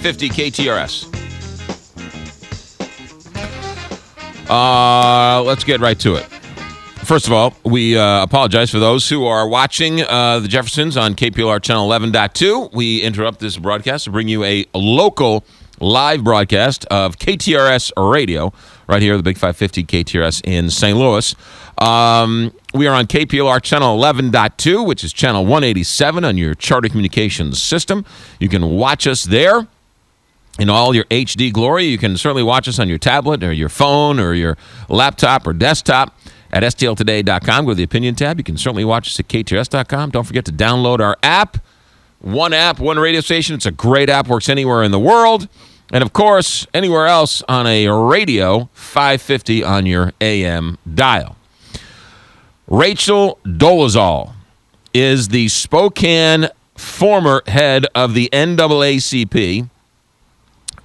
50 KTRS. Let's get right to it. First of all, we apologize for those who are watching the Jeffersons on KPLR Channel 11.2. We interrupt this broadcast to bring you a local live broadcast of KTRS Radio right here, the Big 550 KTRS in St. Louis. We are on KPLR Channel 11.2, which is Channel 187 on your Charter Communications system. You can watch us there in all your HD glory. You can certainly watch us on your tablet or your phone or your laptop or desktop at stltoday.com. Go to the opinion tab. You can certainly watch us at ktrs.com. Don't forget to download our app, one radio station. It's a great app, works anywhere in the world. And, of course, anywhere else on a radio, 550 on your AM dial. Rachel Dolezal is the Spokane former head of the NAACP.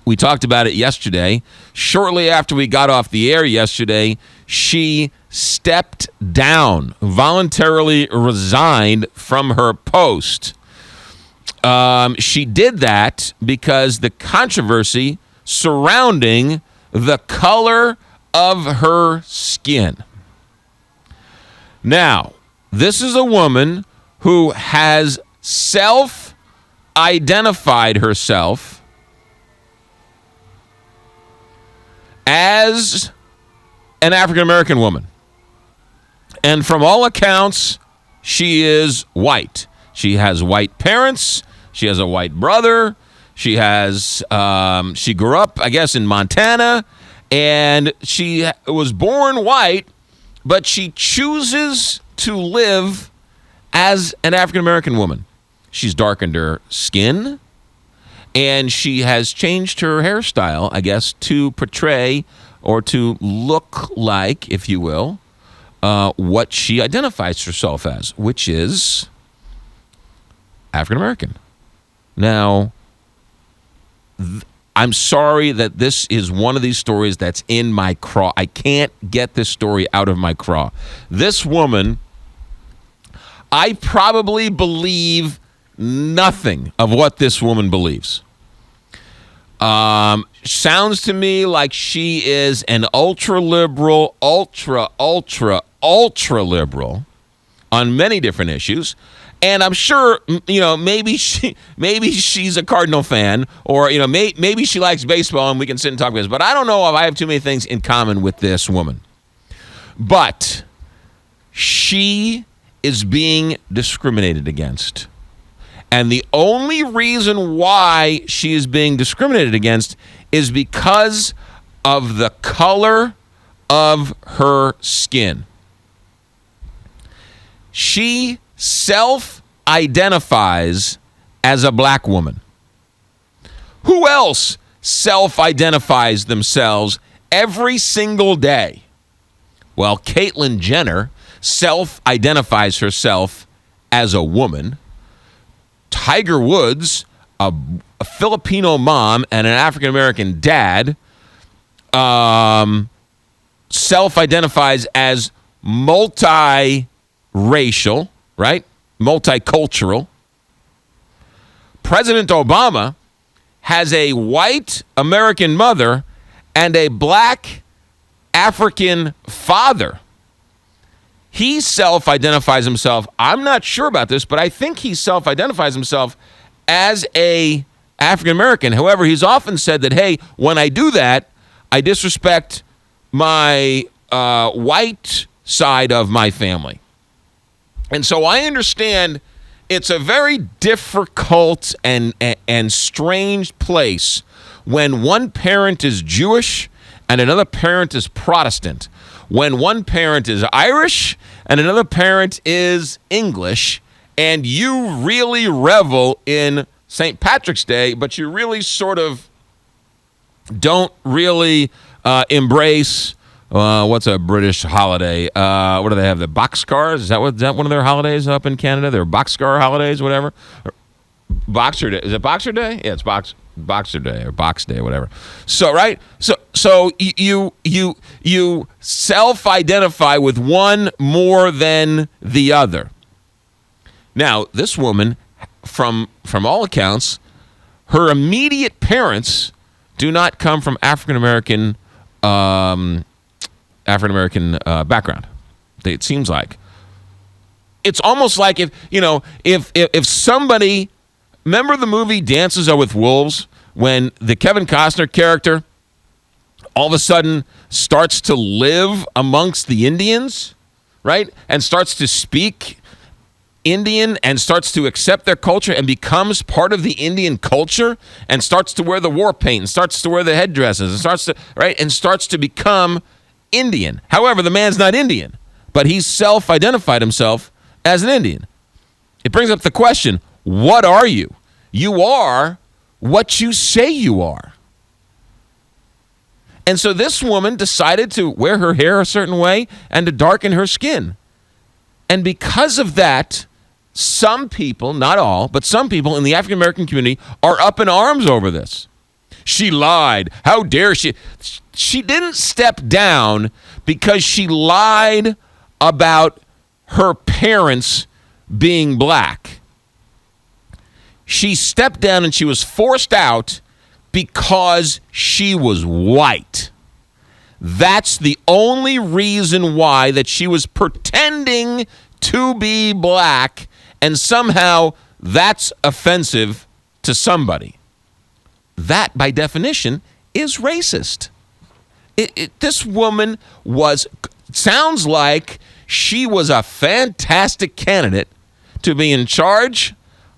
We talked about it yesterday. Shortly after we got off the air yesterday, she stepped down, voluntarily resigned from her post. She did that because the controversy surrounding the color of her skin. Now, this is a woman who has self-identified herself as an African-American woman. And from all accounts, she is white. She has white parents. She has a white brother. She has, she grew up, I guess, in Montana. And she was born white, but she chooses to live as an African-American woman. She's darkened her skin. And she has changed her hairstyle, I guess, to portray or to look like, if you will, what she identifies herself as, which is African-American. Now, I'm sorry that this is one of these stories that's in my craw. I can't get this story out of my craw. This woman, I probably believe nothing of what this woman believes. Sounds to me like she is an ultra-liberal, ultra-liberal on many different issues. And I'm sure, maybe she's a Cardinal fan, or, maybe she likes baseball and we can sit and talk about this. But I don't know if I have too many things in common with this woman. But she is being discriminated against. And the only reason why she is being discriminated against is because of the color of her skin. She self-identifies as a black woman. Who else self-identifies themselves every single day? Well, Caitlyn Jenner self-identifies herself as a woman. Tiger Woods, a Filipino mom and an African-American dad, self-identifies as multi-racial, right? Multicultural. President Obama has a white American mother and a black African father. He self-identifies himself, I'm not sure about this, but I think he self-identifies himself as a African-American. However, he's often said that, hey, when I do that, I disrespect my white side of my family. And so I understand it's a very difficult and strange place when one parent is Jewish and another parent is Protestant. When one parent is Irish and another parent is English, and you really revel in St. Patrick's Day, but you really sort of don't really embrace, what's a British holiday? What do they have, the boxcars? Is that one of their holidays up in Canada? Their boxcar holidays, whatever? Boxer Day. Is it Boxer Day? Yeah, it's Boxer Day or Box Day, whatever. So, right? So you self-identify with one more than the other. Now, this woman, from all accounts, her immediate parents do not come from African American background. It seems like it's almost like if somebody, remember the movie Dances Are with Wolves, when the Kevin Costner character all of a sudden starts to live amongst the Indians, right? And starts to speak Indian and starts to accept their culture and becomes part of the Indian culture and starts to wear the war paint and starts to wear the headdresses and starts to become Indian. However, the man's not Indian, but he's self-identified himself as an Indian. It brings up the question, what are you? You are what you say you are. And so this woman decided to wear her hair a certain way and to darken her skin. And because of that, some people, not all, but some people in the African American community are up in arms over this. She lied. How dare she? She didn't step down because she lied about her parents being black. She stepped down and she was forced out because she was white. That's the only reason why, that she was pretending to be black, and somehow that's offensive to somebody. That, by definition, is racist. This woman sounds like she was a fantastic candidate to be in charge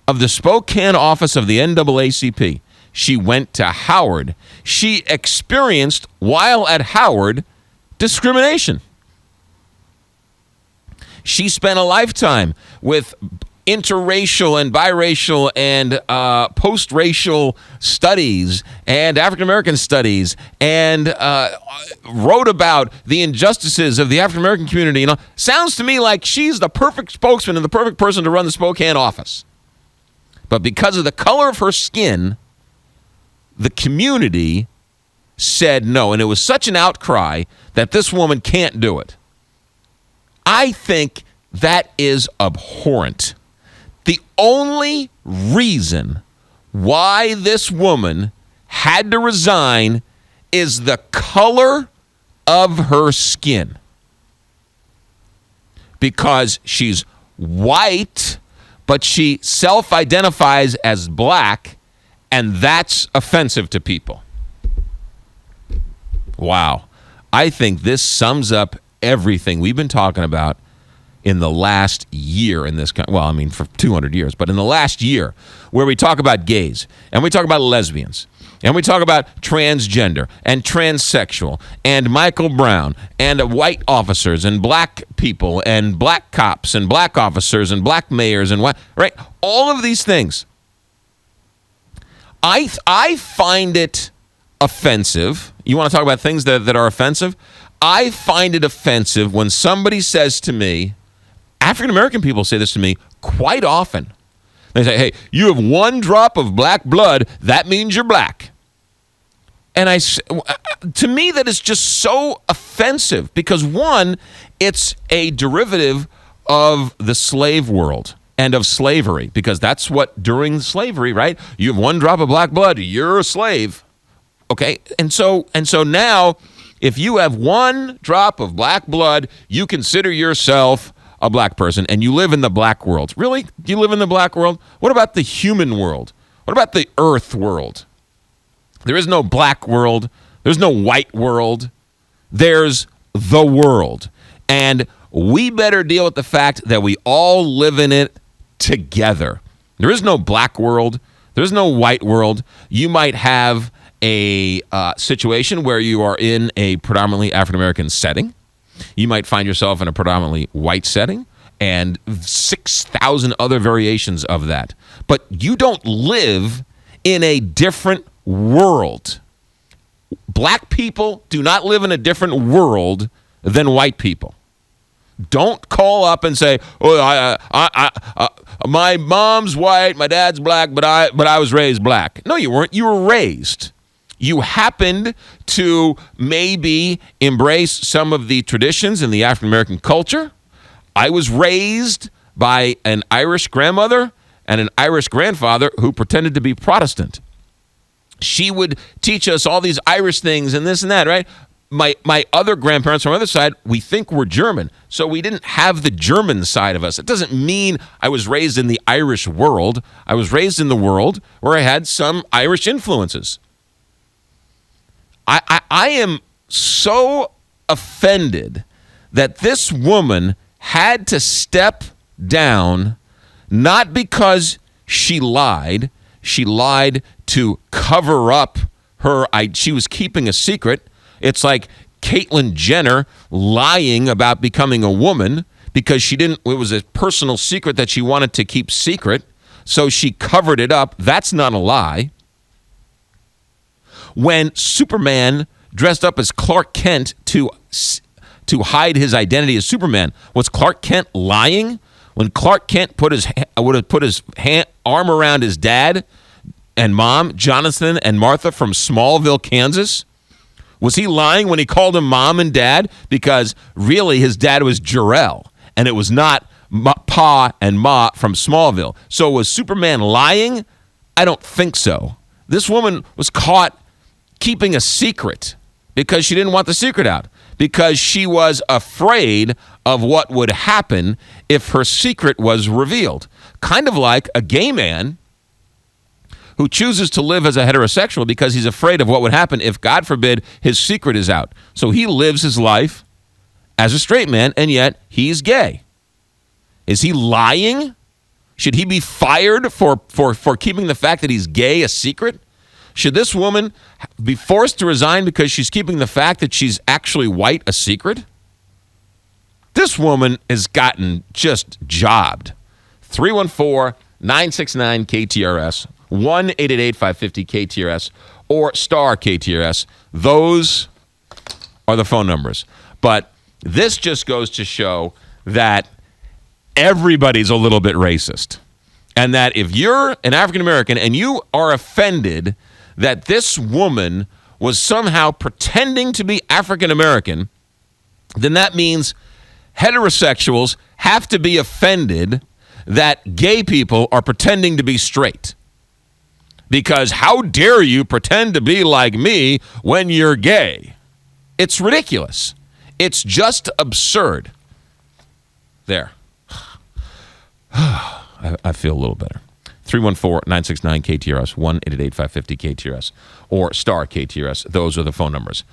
of the Spokane office of the NAACP. She went to Howard. She experienced, while at Howard, discrimination. She spent a lifetime with interracial and biracial and post-racial studies and African-American studies, and wrote about the injustices of the African-American community. Sounds to me like she's the perfect spokesman and the perfect person to run the Spokane office. But because of the color of her skin, the community said no, and it was such an outcry that this woman can't do it. I think that is abhorrent. The only reason why this woman had to resign is the color of her skin. Because she's white, but she self-identifies as black, and that's offensive to people. Wow. I think this sums up everything we've been talking about in the last year in this country. Well, I mean, for 200 years, but in the last year, where we talk about gays, and we talk about lesbians, and we talk about transgender and transsexual and Michael Brown and white officers and black people and black cops and black officers and black mayors and what, right? All of these things. I find it offensive. You want to talk about things that are offensive? I find it offensive when somebody says to me, African American people say this to me quite often. They say, hey, you have one drop of black blood, that means you're black. And to me, that is just so offensive because, one, it's a derivative of the slave world and of slavery, because that's what, during slavery, right? You have one drop of black blood, you're a slave. Okay? And so now, if you have one drop of black blood, you consider yourself a black person, and you live in the black world. Really? Do you live in the black world? What about the human world? What about the earth world? There is no black world. There's no white world. There's the world. And we better deal with the fact that we all live in it together. There is no black world. There's no white world. You might have a situation where you are in a predominantly African-American setting. You might find yourself in a predominantly white setting and 6,000 other variations of that. But you don't live in a different world. Black people do not live in a different world than white people. Don't call up and say, "Oh, my mom's white, my dad's black, but I was raised black." No, you weren't. You were raised. You happened to maybe embrace some of the traditions in the African American culture. I was raised by an Irish grandmother and an Irish grandfather who pretended to be Protestant. She would teach us all these Irish things and this and that, right? My other grandparents from the other side, we think were German. So we didn't have the German side of us. It doesn't mean I was raised in the Irish world. I was raised in the world where I had some Irish influences. I am so offended that this woman had to step down, not because she lied to cover up she was keeping a secret. It's like Caitlyn Jenner lying about becoming a woman because it was a personal secret that she wanted to keep secret, so she covered it up. That's not a lie. When Superman dressed up as Clark Kent to hide his identity as Superman, was Clark Kent lying? When Clark Kent would have put his arm around his dad and mom, Jonathan and Martha from Smallville, Kansas, was he lying when he called him mom and dad? Because really his dad was Jor-El, and it was not Pa and Ma from Smallville. So was Superman lying? I don't think so. This woman was caught keeping a secret because she didn't want the secret out, because she was afraid of what would happen if her secret was revealed. Kind of like a gay man who chooses to live as a heterosexual because he's afraid of what would happen if, God forbid, his secret is out. So he lives his life as a straight man, and yet he's gay. Is he lying? Should he be fired for keeping the fact that he's gay a secret? Should this woman be forced to resign because she's keeping the fact that she's actually white a secret? This woman has gotten just jobbed. 314-969-KTRS, 1-888-550-KTRS, or star KTRS. Those are the phone numbers. But this just goes to show that everybody's a little bit racist. And that if you're an African American and you are offended that this woman was somehow pretending to be African American, then that means heterosexuals have to be offended that gay people are pretending to be straight. Because how dare you pretend to be like me when you're gay? It's ridiculous. It's just absurd. There. I feel a little better. 314-969-KTRS, 1-888-550-KTRS, or star KTRS. Those are the phone numbers.